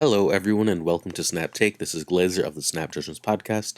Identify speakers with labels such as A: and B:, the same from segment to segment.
A: Hello, everyone, and welcome to Snap Take. This is Glazer of the Snap Judgments podcast,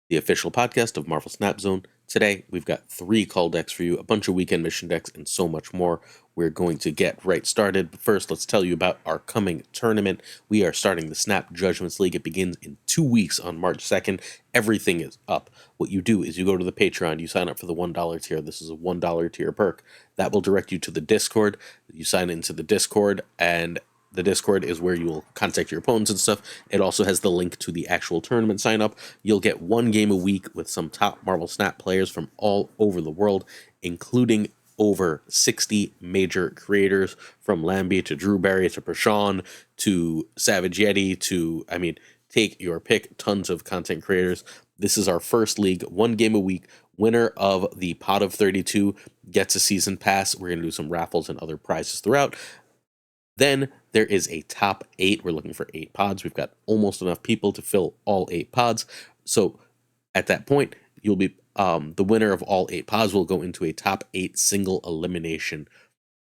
A: the official podcast of Marvel Snap Zone. Today, we've got 3 call decks for you, a bunch of weekend mission decks, and so much more. We're going to get right started, but first, let's tell you about our coming tournament. We are starting the Snap Judgments League. It begins in 2 weeks on March 2nd. Everything is up. What you do is you go to the Patreon, you sign up for the $1 tier. This is a $1 tier perk. That will direct you to the Discord. You sign into the Discord, and the Discord is where you will contact your opponents and stuff. It also has the link to the actual tournament sign up. You'll get 1 game a week with some top Marvel Snap players from all over the world, including over 60 major creators, from Lambie to Drewberry to Prashawn to Savage Yeti to, take your pick, tons of content creators. This is our first league, 1 game a week. Winner of the pot of 32 gets a season pass. We're going to do some raffles and other prizes throughout. Then there is a top 8. We're looking for 8 pods. We've got almost enough people to fill all 8 pods. So at that point, you'll be the winner of all 8 pods will go into a top 8 single elimination.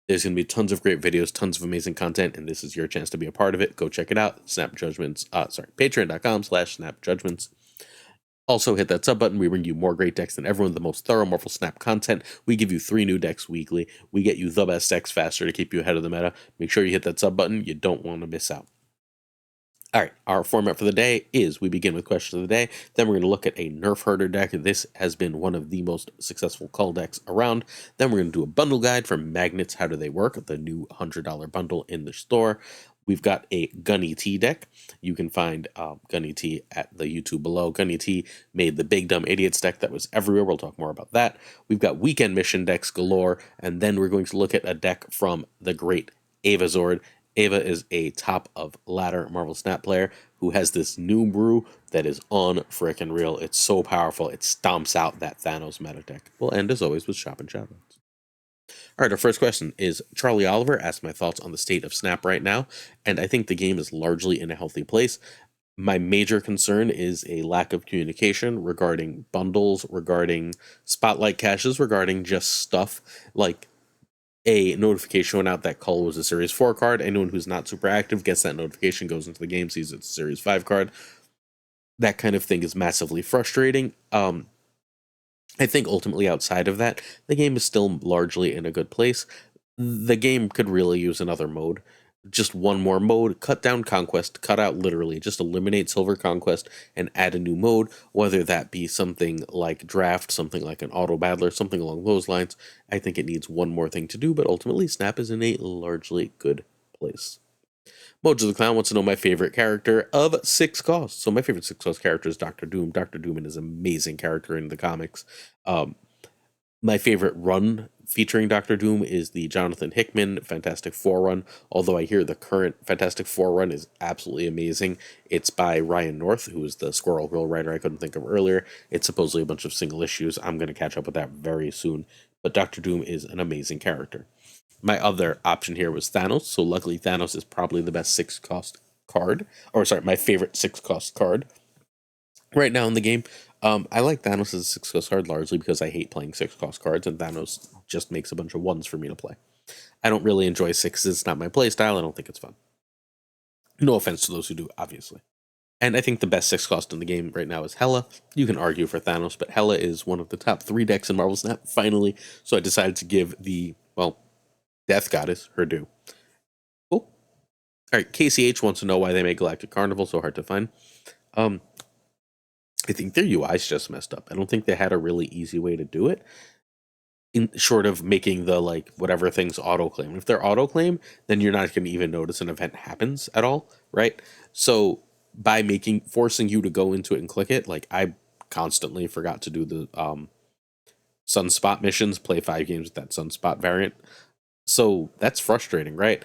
A: There's going to be tons of great videos, tons of amazing content, and this is your chance to be a part of it. Go check it out. Patreon.com/snapjudgments. Also, hit that sub button. We bring you more great decks than everyone, the most thorough Marvel Snap content. We give you 3 new decks weekly. We get you the best decks faster to keep you ahead of the meta. Make sure you hit that sub button. You don't want to miss out. All right, our format for the day is we begin with question of the day. Then we're going to look at a Nerf Herder deck. This has been one of the most successful call decks around. Then we're going to do a bundle guide for magnets. How do they work? The new $100 bundle in the store. We've got a Gunny T deck. You can find Gunny T at the YouTube below. Gunny T made the Big Dumb Idiots deck that was everywhere. We'll talk more about that. We've got weekend mission decks galore. And then we're going to look at a deck from the great Ava Zord. Ava is a top of ladder Marvel Snap player who has this new brew that is on frickin' real. It's so powerful. It stomps out that Thanos meta deck. We'll end as always with shop and shoutouts. All right, our first question is Charlie Oliver asked my thoughts on the state of Snap right now, and I think the game is largely in a healthy place. My major concern is a lack of communication regarding bundles, regarding spotlight caches, regarding just stuff like a notification went out that Cull was a Series 4 card. Anyone who's not super active gets that notification, goes into the game, sees it's a Series 5 card. That kind of thing is massively frustrating. I think ultimately outside of that, the game is still largely in a good place. The game could really use another mode. Just one more mode, cut down Conquest, cut out literally, just eliminate Silver Conquest and add a new mode, whether that be something like Draft, something like an Auto Battler, something along those lines. I think it needs one more thing to do, but ultimately Snap is in a largely good place. Mojo the Clown wants to know my favorite character of 6 costs. So my favorite 6 cost character is Doctor Doom. Doctor Doom is an amazing character in the comics. My favorite run featuring Doctor Doom is the Jonathan Hickman Fantastic Four run, although I hear the current Fantastic Four run is absolutely amazing. It's by Ryan North, who is the Squirrel Girl writer I couldn't think of earlier. It's supposedly a bunch of single issues. I'm going to catch up with that very soon, but Doctor Doom is an amazing character. My other option here was Thanos, so luckily Thanos is probably the best 6 cost card, or sorry, my favorite 6 cost card right now in the game. I like Thanos as a 6 cost card largely because I hate playing 6 cost cards, and Thanos just makes a bunch of 1s for me to play. I don't really enjoy 6s, it's not my playstyle, I don't think it's fun. No offense to those who do, obviously. And I think the best 6 cost in the game right now is Hela. You can argue for Thanos, but Hela is one of the top 3 decks in Marvel Snap, finally, so I decided to give the, Death Goddess her due. Cool. Alright, KCH wants to know why they made Galactic Carnival so hard to find. I think their UI's just messed up. I don't think they had a really easy way to do it. In short of making the whatever things auto-claim. If they're auto-claim, then you're not going to even notice an event happens at all, right? So by forcing you to go into it and click it, I constantly forgot to do the Sunspot missions, play 5 games with that Sunspot variant. So that's frustrating, right?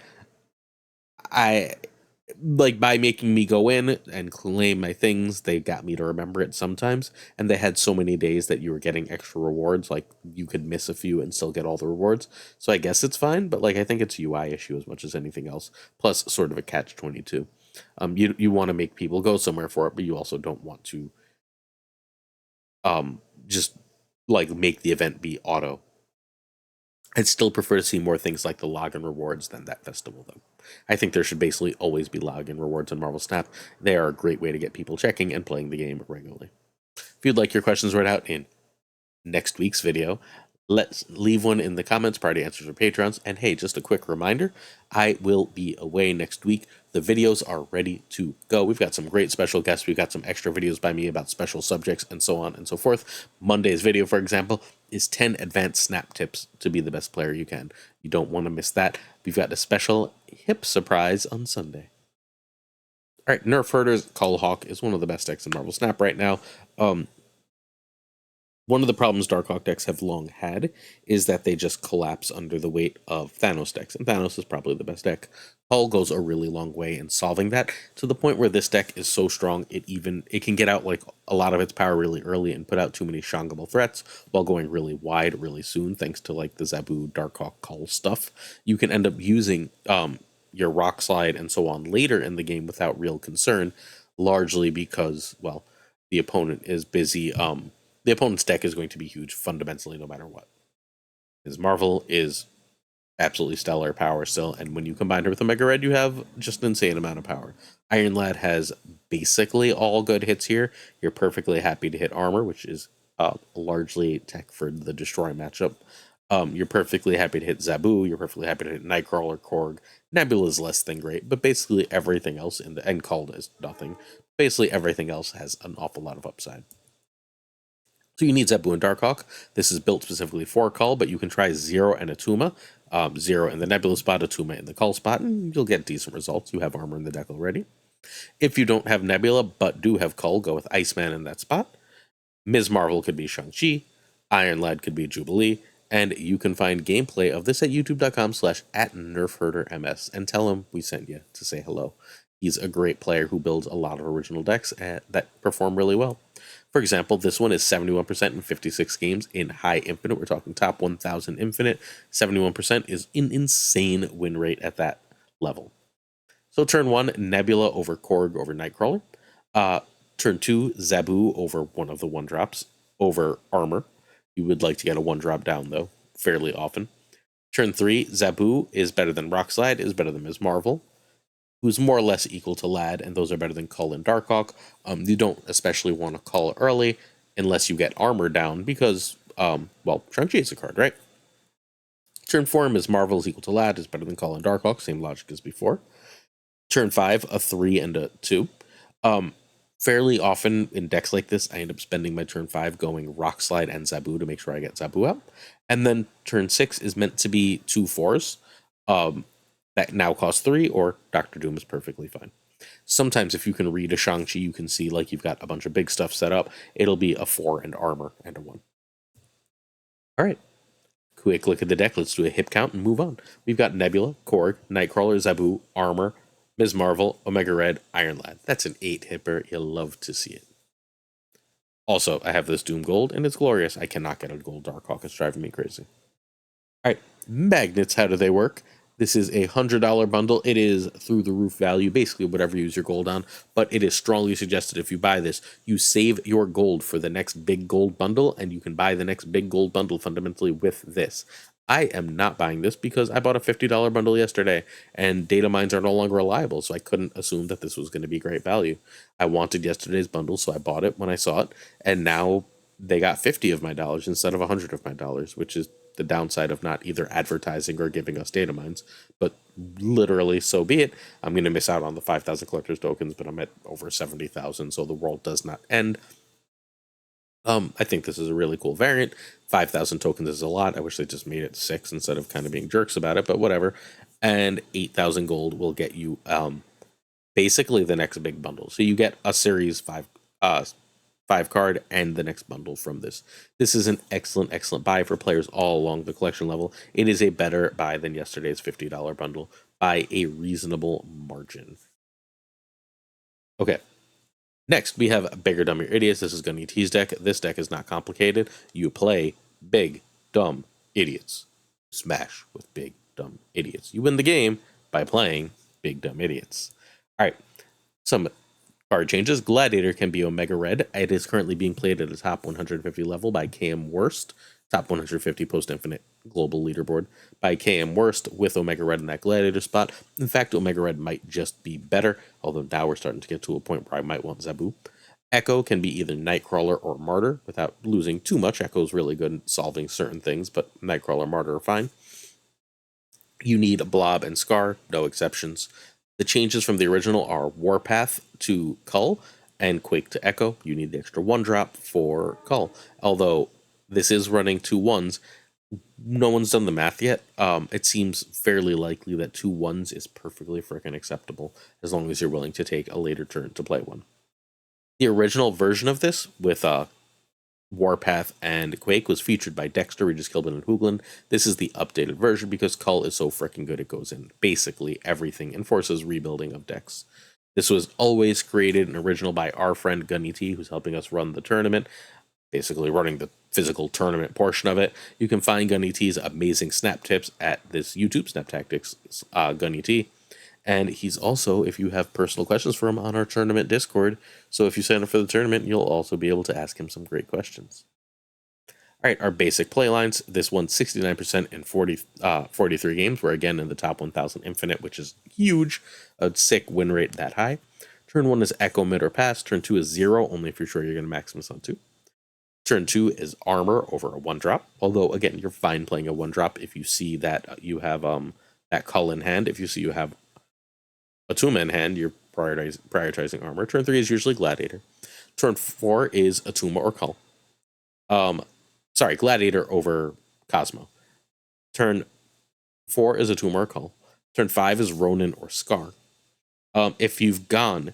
A: By making me go in and claim my things, they got me to remember it sometimes. And they had so many days that you were getting extra rewards, like you could miss a few and still get all the rewards. So I guess it's fine, but I think it's a UI issue as much as anything else. Plus sort of a catch-22. You want to make people go somewhere for it, but you also don't want to just make the event be auto. I'd still prefer to see more things like the login rewards than that festival, though. I think there should basically always be login rewards on Marvel Snap. They are a great way to get people checking and playing the game regularly. If you'd like your questions read out in next week's video, let's leave one in the comments prior to answers for patrons. And hey, just a quick reminder, I will be away next week. The videos are ready to go. We've got some great special guests. We've got some extra videos by me about special subjects and so on and so forth. Monday's video, for example, is 10 advanced snap tips to be the best player you can. You don't want to miss that. We've got a special hip surprise on Sunday. All right, Nerf Herders Cull Hawk is one of the best decks in Marvel Snap right now. One of the problems Darkhawk decks have long had is that they just collapse under the weight of Thanos decks, and Thanos is probably the best deck. Hull goes a really long way in solving that, to the point where this deck is so strong it can get out like a lot of its power really early and put out too many shongable threats while going really wide really soon, thanks to like the Zabu, Darkhawk, Cull stuff. You can end up using your Rock Slide and so on later in the game without real concern, largely because, well, the opponent is busy. The opponent's deck is going to be huge fundamentally no matter what. His Marvel is absolutely stellar power still, and when you combine her with Omega Red, you have just an insane amount of power. Iron Lad has basically all good hits here. You're perfectly happy to hit armor, which is largely tech for the Destroy matchup. You're perfectly happy to hit Zabu. You're perfectly happy to hit Nightcrawler, Korg. Nebula is less than great, but basically everything else and Cull is nothing. Basically everything else has an awful lot of upside. So you need Zabu and Darkhawk. This is built specifically for Cull, but you can try Zero and Atuma. Zero in the Nebula spot, Atuma in the Cull spot, and you'll get decent results. You have armor in the deck already. If you don't have Nebula, but do have Cull, go with Iceman in that spot. Ms. Marvel could be Shang-Chi. Iron Lad could be Jubilee. And you can find gameplay of this at youtube.com/@NerfHerderMS and tell him we sent you to say hello. He's a great player who builds a lot of original decks that perform really well. For example, this one is 71% in 56 games in high infinite. We're talking top 1000 infinite. 71% is an insane win rate at that level. So turn 1, Nebula over Korg over Nightcrawler. Turn 2, Zabu over one of the 1-drops over armor. You would like to get a 1-drop down, though, fairly often. Turn 3, Zabu is better than Rockslide, is better than Ms. Marvel, who's more or less equal to Lad, and those are better than Cull and Darkhawk. You don't especially want to Cull early unless you get armor down, because, well, Shang-Chi is a card, right? Turn 4, Ms. Marvel is equal to Lad, is better than Cull and Darkhawk, same logic as before. Turn 5, a 3 and a 2. Fairly often in decks like this, I end up spending my turn 5 going Rock Slide and Zabu to make sure I get Zabu out. And then turn 6 is meant to be 2 4s that now cost 3, or Doctor Doom is perfectly fine. Sometimes if you can read a Shang-Chi, you can see like you've got a bunch of big stuff set up. It'll be a 4 and armor and a 1. All right. Quick look at the deck. Let's do a hip count and move on. We've got Nebula, Korg, Nightcrawler, Zabu, armor, Ms. Marvel, Omega Red, Iron Lad. That's an 8-hipper. You'll love to see it. Also, I have this Doom Gold, and it's glorious. I cannot get a gold Darkhawk. It's driving me crazy. All right, magnets, how do they work? This is a $100 bundle. It is through the roof value, basically whatever you use your gold on, but it is strongly suggested if you buy this, you save your gold for the next big gold bundle, and you can buy the next big gold bundle fundamentally with this. I am not buying this because I bought a $50 bundle yesterday, and data mines are no longer reliable, so I couldn't assume that this was going to be great value. I wanted yesterday's bundle, so I bought it when I saw it, and now they got 50 of my dollars instead of 100 of my dollars, which is the downside of not either advertising or giving us data mines. But literally, so be it. I'm going to miss out on the 5,000 collector's tokens, but I'm at over 70,000, so the world does not end. I think this is a really cool variant. 5,000 tokens is a lot. I wish they just made it 6 instead of kind of being jerks about it, but whatever. And 8,000 gold will get you basically the next big bundle. So you get a series 5 card and the next bundle from this. This is an excellent buy for players all along the collection level. It is a better buy than yesterday's $50 bundle by a reasonable margin. Okay. Next, we have Bigger Dumb Idiots. This is going to be T's deck. This deck is not complicated. You play big, dumb idiots. Smash with big, dumb idiots. You win the game by playing big, dumb idiots. All right. Some card changes. Gladiator can be Omega Red. It is currently being played at a top 150 level by KM Worst. Top 150 post-infinite global leaderboard by KM Worst with Omega Red in that Gladiator spot. In fact, Omega Red might just be better, although now we're starting to get to a point where I might want Zabu. Echo can be either Nightcrawler or Martyr without losing too much. Echo's really good at solving certain things, but Nightcrawler, Martyr are fine. You need Blob and Scar, no exceptions. The changes from the original are Warpath to Cull and Quake to Echo. You need the extra 1-drop for Cull. Although this is running 2 1s, no one's done the math yet. It seems fairly likely that 2 1s is perfectly freaking acceptable as long as you're willing to take a later turn to play one. The original version of this with Warpath and Quake was featured by Dexter, Regis Kilbin, and Hoogland. This is the updated version because Cull is so freaking good it goes in basically everything and forces rebuilding of decks. This was always created and original by our friend Gunny T, who's helping us run the tournament, basically running the physical tournament portion of it. You can find Gunny T's amazing snap tips at this YouTube, Snap Tactics Gunny T. And he's also, if you have personal questions for him, on our tournament Discord. So if you sign up for the tournament, you'll also be able to ask him some great questions. All right, our basic play lines. This won 69% in 43 games. We're again in the top 1,000 infinite, which is huge. A sick win rate that high. Turn 1 is Echo, Mid, or Pass. Turn 2 is 0, only if you're sure you're going to Maximus on 2. Turn 2 is Armor over a 1-drop. Although, again, you're fine playing a 1-drop if you see that you have that Cull in hand. If you see you have Attuma in hand, you're prioritizing Armor. Turn 3 is usually Gladiator. Turn 4 is Attuma or Cull. Gladiator over Cosmo. Turn 4 is Attuma or Cull. Turn 5 is Ronin or Scar. If you've gone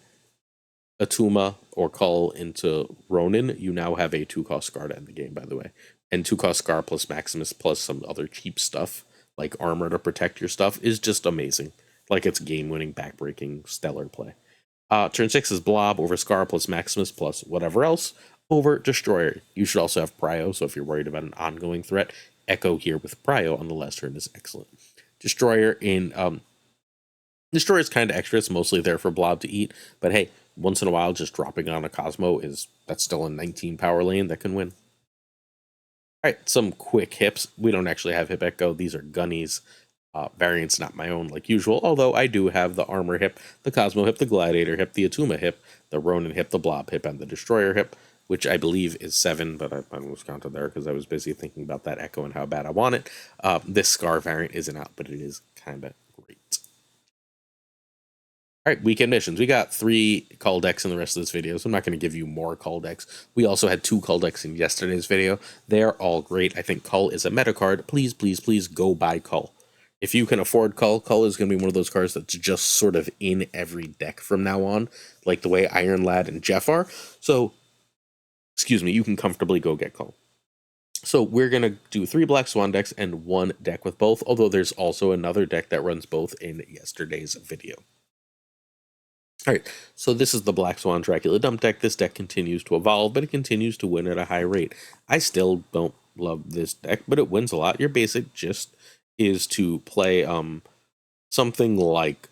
A: Attuma or Cull into Ronin, you now have a 2-cost Scar to end the game, by the way. And 2-cost Scar plus Maximus plus some other cheap stuff, like Armor to protect your stuff, is just amazing. Like it's game-winning, back-breaking, stellar play. Turn 6 is Blob over Scar plus Maximus plus whatever else over Destroyer. You should also have Prio, so if you're worried about an ongoing threat, Echo here with Prio on the last turn is excellent. Destroyer Destroyer's kind of extra. It's mostly there for Blob to eat, but hey, once in a while, just dropping on a Cosmo that's still a 19 power lane that can win. All right, some quick hips. We don't actually have Hip Echo. These are Gunny's variants, not my own like usual, although I do have the Armor hip, the Cosmo hip, the Gladiator hip, the Attuma hip, the Ronin hip, the Blob hip, and the Destroyer hip, which I believe is 7, but I almost counted there because I was busy thinking about that Echo and how bad I want it. This Scar variant isn't out, but it is kind of great. All right, weekend missions. We got 3 Cull decks in the rest of this video, so I'm not going to give you more Cull decks. We also had 2 Cull decks in yesterday's video. They're all great. I think Cull is a meta card. Please, please, please go buy Cull. If you can afford Cull, Cull is going to be one of those cards that's just sort of in every deck from now on, like the way Iron Lad and Jeff are. So, you can comfortably go get Cull. So we're going to do 3 Black Swan decks and 1 deck with both, although there's also another deck that runs both in yesterday's video. All right, so this is the Black Swan Dracula Dump deck. This deck continues to evolve, but it continues to win at a high rate. I still don't love this deck, but it wins a lot. Your basic gist is to play something like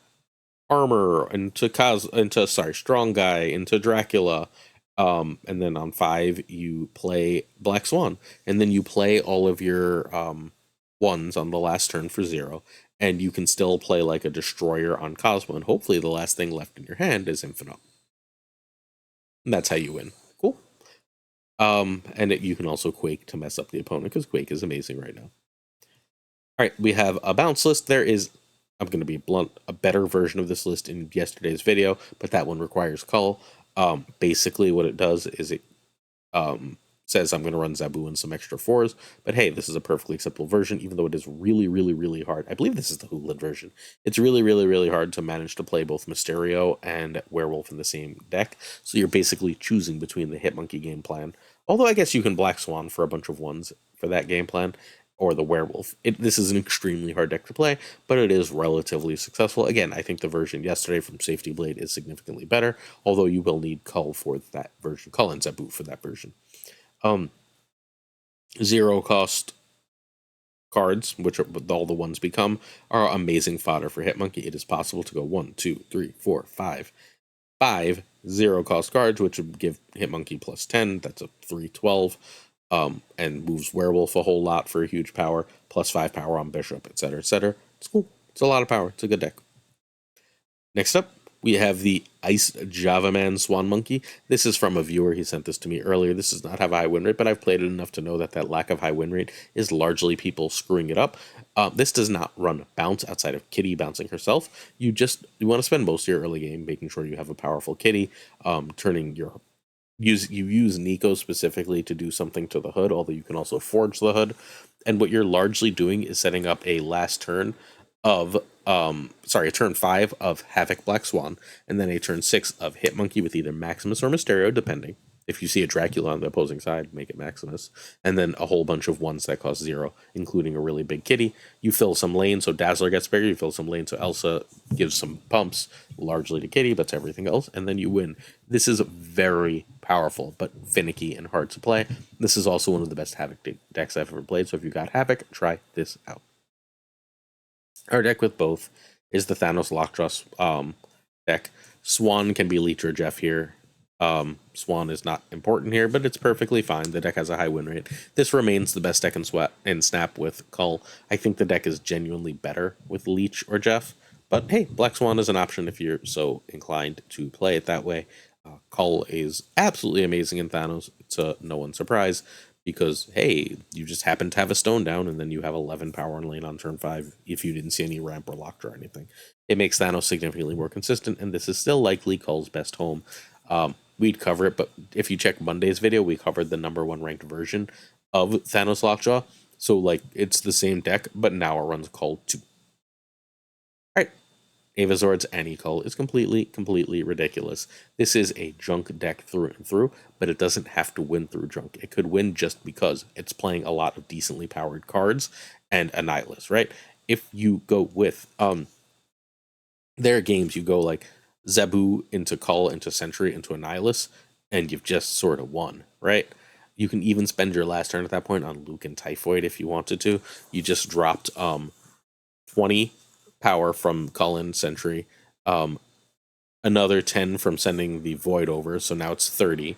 A: Armor into Strong Guy into Dracula, and then on 5 you play Black Swan, and then you play all of your ones on the last turn for 0, and you can still play like a Destroyer on Cosmo, and hopefully the last thing left in your hand is Infinite. And that's how you win. Cool. And you can also Quake to mess up the opponent, because Quake is amazing right now. All right, we have a bounce list. There is, I'm going to be blunt, a better version of this list in yesterday's video, but that one requires Cull. Basically what it does is it says I'm going to run Zabu and some extra 4s, but hey, this is a perfectly acceptable version, even though it is really, really, really hard. I believe this is the Hoogland version. It's really, really, really hard to manage to play both Mysterio and Werewolf in the same deck, so you're basically choosing between the Hitmonkey game plan, although I guess you can Black Swan for a bunch of 1s for that game plan, or the Werewolf. This is an extremely hard deck to play, but it is relatively successful. Again, I think the version yesterday from Safety Blade is significantly better, although you will need Cull for that version, Cull and Zabu for that version. 0 cost cards, which are all the ones become, are amazing fodder for Hitmonkey. It is possible to go 1, 2, 3, 4, 5. 5 0 cost cards, which would give Hitmonkey plus 10. That's a 3-12. and moves Werewolf a whole lot for a huge power, +5 power on Bishop, etc., etc. It's cool. It's a lot of power. It's a good deck. Next up, we have the Ice Java Man Swan Monkey. This is from a viewer. He sent this to me earlier. This does not have a high win rate, but I've played it enough to know that that lack of high win rate is largely people screwing it up. This does not run bounce outside of Kitty bouncing herself. You want to spend most of your early game making sure you have a powerful Kitty, turning your you use Nico specifically to do something to the hood, although you can also forge the hood. And what you're largely doing is setting up a last turn of a turn 5 of Havoc Black Swan, and then a turn 6 of Hit Monkey with either Maximus or Mysterio, depending. If you see a Dracula on the opposing side, make it Maximus. And then a whole bunch of ones that cost 0, including a really big kitty. You fill some lanes so Dazzler gets bigger. You fill some lanes so Elsa gives some pumps, largely to Kitty, but to everything else. And then you win. This is very powerful, but finicky and hard to play. This is also one of the best Havoc decks I've ever played. So if you got Havoc, try this out. Our deck with both is the Thanos Lockjaw deck. Swan can be Leech or Jeff here. Swan is not important here, but it's perfectly fine. The deck has a high win rate. This remains the best deck in Snap with Cull. I think the deck is genuinely better with Leech or Jeff, but hey, Black Swan is an option if you're so inclined to play it that way. Cull is absolutely amazing in Thanos. It's a no one's surprise because, hey, you just happen to have a stone down and then you have 11 power in lane on turn 5 if you didn't see any ramp or locked or anything. It makes Thanos significantly more consistent, and this is still likely Cull's best home. We'd cover it, but if you check Monday's video, we covered the #1 ranked version of Thanos Lockjaw. So, like, it's the same deck, but now it runs Cull too. Alright, Avazord's Cull is completely ridiculous. This is a junk deck through and through, but it doesn't have to win through junk. It could win just because it's playing a lot of decently powered cards and a Nihilus, right? If you go with, there are games you go like Zebu into Cull into Sentry into Annihilus, and you've just sort of won, right? You can even spend your last turn at that point on Luke and Typhoid if you wanted to. You just dropped 20 power from Cull and Sentry, another 10 from sending the Void over, so now it's 30.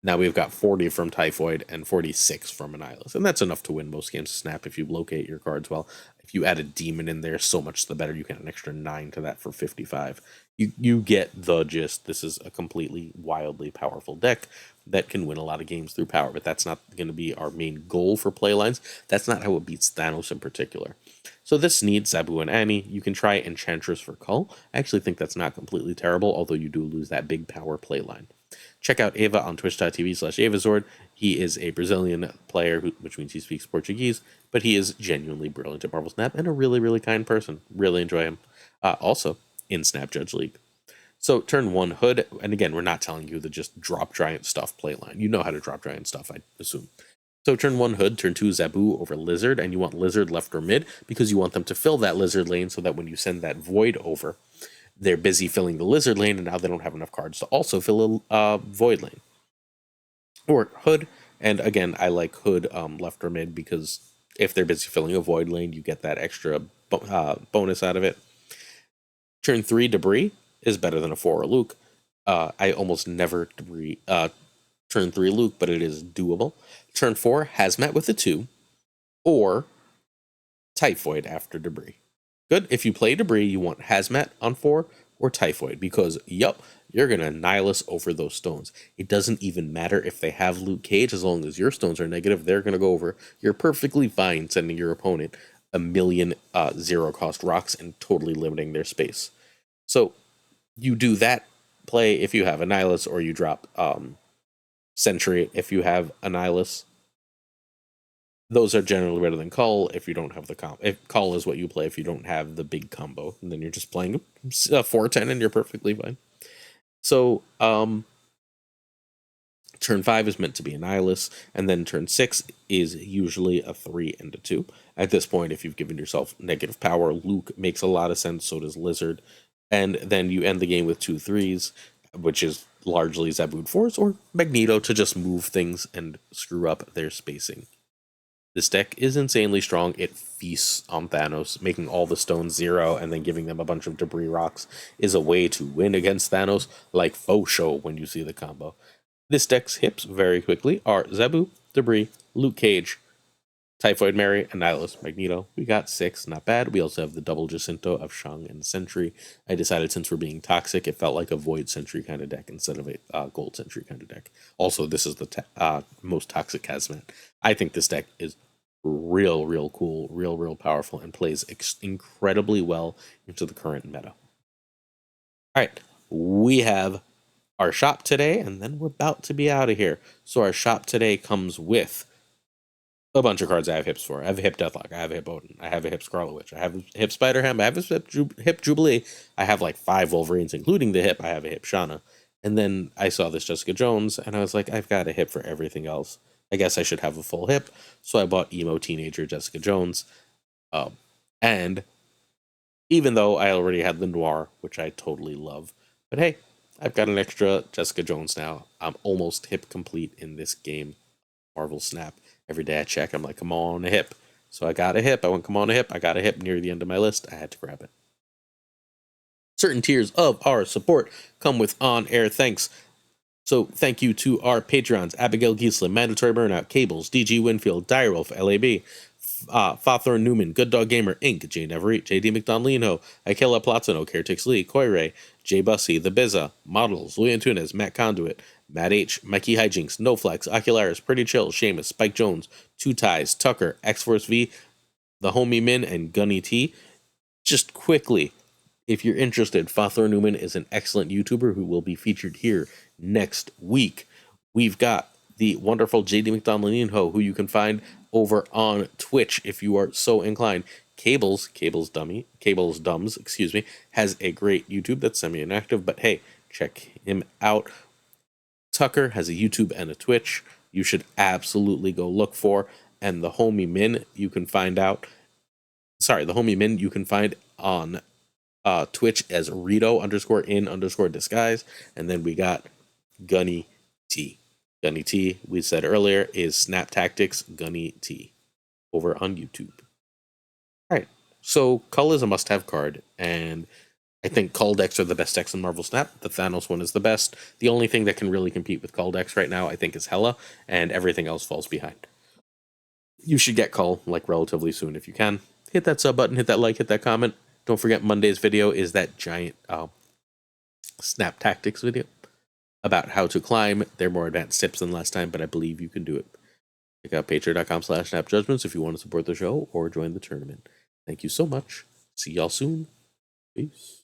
A: Now we've got 40 from Typhoid and 46 from Annihilus, and that's enough to win most games of Snap if you locate your cards well. If you add a Demon in there, so much the better. You get an extra 9 to that for 55. You get the gist. This is a completely wildly powerful deck that can win a lot of games through power, but that's not going to be our main goal for playlines. That's not how it beats Thanos in particular. So this needs Zabu and Annie. You can try Enchantress for Cull. I actually think that's not completely terrible, although you do lose that big power playline. Check out Ava on twitch.tv/Avazord. He is a Brazilian player, which means he speaks Portuguese, but he is genuinely brilliant at Marvel Snap and a really kind person. Really enjoy him. Also, in Snap Judge League. So turn 1 Hood, and again, we're not telling you the just drop giant stuff playline. You know how to drop giant stuff, I assume. So turn 1 Hood, turn 2 Zabu over Lizard, and you want Lizard left or mid because you want them to fill that Lizard lane so that when you send that Void over, they're busy filling the Lizard lane, and now they don't have enough cards to also fill a Void lane. Or Hood, and again, I like Hood left or mid because if they're busy filling a Void lane, you get that extra bonus out of it. Turn 3 Debris is better than a 4 or Luke. I almost never Debris turn 3 Luke, but it is doable. Turn 4 Hazmat with a 2, or Typhoid after Debris. Good. If you play Debris, you want Hazmat on 4 or Typhoid because, yup, you're going to Nihilus over those stones. It doesn't even matter if they have Luke Cage. As long as your stones are negative, they're going to go over. You're perfectly fine sending your opponent a million zero-cost rocks and totally limiting their space. So you do that play if you have Annihilus, or you drop Sentry if you have Annihilus. Those are generally better than Cull if you don't have the combo. If Cull is what you play if you don't have the big combo, and then you're just playing 4-10 and you're perfectly fine. So turn 5 is meant to be Annihilus, and then turn 6 is usually a 3 and a 2. At this point, if you've given yourself negative power, Luke makes a lot of sense, so does Lizard. And then you end the game with 2 3s, which is largely Zabud Force or Magneto to just move things and screw up their spacing. This deck is insanely strong. It feasts on Thanos. Making all the stones 0 and then giving them a bunch of debris rocks is a way to win against Thanos, like faux show when you see the combo. This deck's hips very quickly are Zabu, Debris, Luke Cage, Typhoid Mary, Annihilus, Magneto. We got 6, not bad. We also have the double Jacinto of Shang and Sentry. I decided since we're being toxic, it felt like a Void Sentry kind of deck instead of a Gold Sentry kind of deck. Also, this is the most toxic Hazmat. I think this deck is real cool, real powerful, and plays incredibly well into the current meta. All right, we have our shop today, and then we're about to be out of here. So our shop today comes with a bunch of cards I have hips for. I have a hip Deathlock. I have a hip Odin. I have a hip Scarlet Witch. I have a hip Spider Ham. I have a hip Jubilee. I have like 5 Wolverines, including the hip. I have a hip Shauna. And then I saw this Jessica Jones, and I was like, I've got a hip for everything else. I guess I should have a full hip. So I bought Emo Teenager Jessica Jones. And even though I already had the Noir, which I totally love, but hey, I've got an extra Jessica Jones now. I'm almost hip complete in this game. Marvel Snap. Every day I check, I'm like, come on, a hip. So I got a hip. I went, come on, a hip. I got a hip near the end of my list. I had to grab it. Certain tiers of our support come with on-air thanks. So thank you to our Patreons, Abigail Giesler, Mandatory Burnout, Cables, DG Winfield, Direwolf, LAB, Fawthorn Newman, Good Dog Gamer, Inc., Jay Nevereat, JD McDonaldino, Ikela Platano, Caretix Lee, Koire, Jay Bussy, The Bizza, Models, Louis Antunes, Matt Conduit, Matt H, Mikey Hijinks, NoFlex, Ocularis, Pretty Chill, Seamus, Spike Jones, Two Ties, Tucker, X-Force V, The Homie Min, and Gunny T. Just quickly, if you're interested, Fawthorn Newman is an excellent YouTuber who will be featured here next week. We've got the wonderful JD McDonaldino, who you can find over on Twitch if you are so inclined. Cables Dumbs, has a great YouTube that's semi-inactive, but hey, check him out. Tucker has a YouTube and a Twitch you should absolutely go look for. And the Homie Min you can find on Twitch as Rito_in_disguise. And then we got Gunny T. Gunny T, we said earlier, is Snap Tactics Gunny T over on YouTube. All right, so Cull is a must-have card, and I think Cull decks are the best decks in Marvel Snap. The Thanos one is the best. The only thing that can really compete with Cull decks right now, I think, is Hela, and everything else falls behind. You should get Cull, like, relatively soon if you can. Hit that sub button, hit that like, hit that comment. Don't forget Monday's video is that giant Snap Tactics video about how to climb. They're more advanced tips than last time, but I believe you can do it. Check out patreon.com/snapjudgments if you want to support the show or join the tournament. Thank you so much. See y'all soon. Peace.